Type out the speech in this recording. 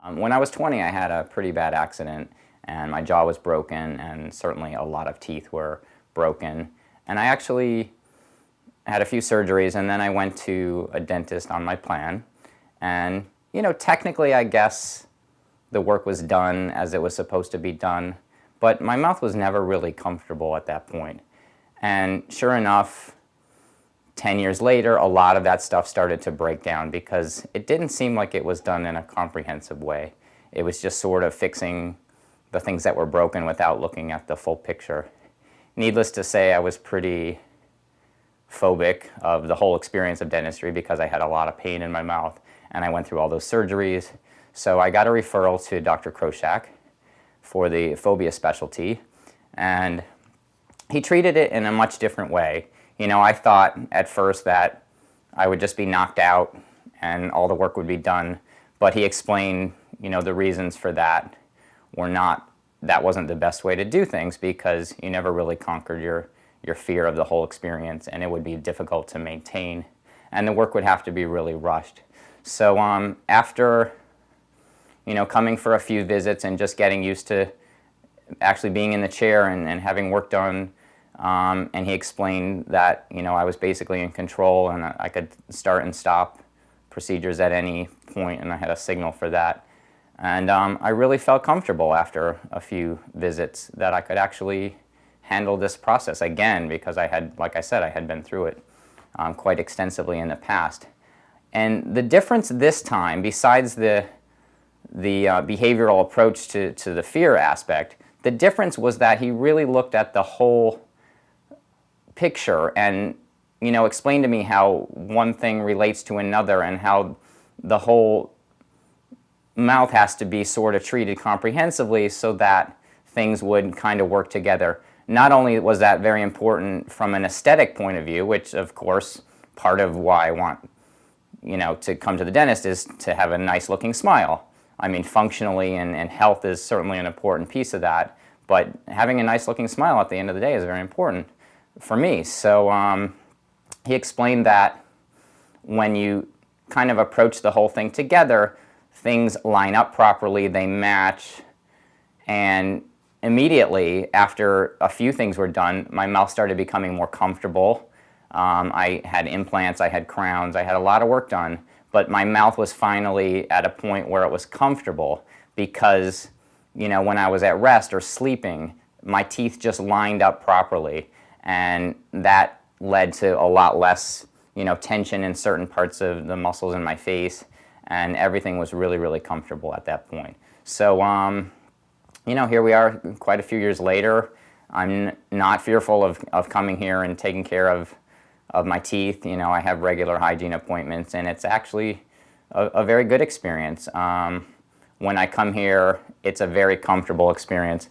When I was 20, I had a pretty bad accident, and my jaw was broken, and certainly a lot of teeth were broken. And I actually had a few surgeries, and then I went to a dentist on my plan. And, technically, I guess the work was done as it was supposed to be done, but my mouth was never really comfortable at that point. And sure enough, 10 years later, a lot of that stuff started to break down because it didn't seem like it was done in a comprehensive way. It was just sort of fixing the things that were broken without looking at the full picture. Needless to say, I was pretty phobic of the whole experience of dentistry because I had a lot of pain in my mouth and I went through all those surgeries. So I got a referral to Dr. Kroshak for the phobia specialty, and he treated it in a much different way. I thought at first that I would just be knocked out and all the work would be done, but he explained, the reasons for that that wasn't the best way to do things because you never really conquered your fear of the whole experience, and it would be difficult to maintain, and the work would have to be really rushed. So after, coming for a few visits and just getting used to actually being in the chair and having work done, and he explained that, I was basically in control and I could start and stop procedures at any point, and I had a signal for that. And I really felt comfortable after a few visits that I could actually handle this process again because I had, like I said, I had been through it quite extensively in the past. And the difference this time, besides the behavioral approach to the fear aspect, the difference was that he really looked at the whole picture and, explained to me how one thing relates to another and how the whole mouth has to be sort of treated comprehensively so that things would kind of work together. Not only was that very important from an aesthetic point of view, which of course part of why I want, to come to the dentist is to have a nice looking smile. I mean, functionally and health is certainly an important piece of that, but having a nice looking smile at the end of the day is very important for me. So he explained that when you kind of approach the whole thing together, things line up properly, they match, and immediately after a few things were done, my mouth started becoming more comfortable. I had implants, I had crowns, I had a lot of work done, but my mouth was finally at a point where it was comfortable because, when I was at rest or sleeping, my teeth just lined up properly, and that led to a lot less, tension in certain parts of the muscles in my face, and everything was really, really comfortable at that point. So, here we are quite a few years later. I'm not fearful of coming here and taking care of my teeth. I have regular hygiene appointments, and it's actually a very good experience. When I come here, it's a very comfortable experience.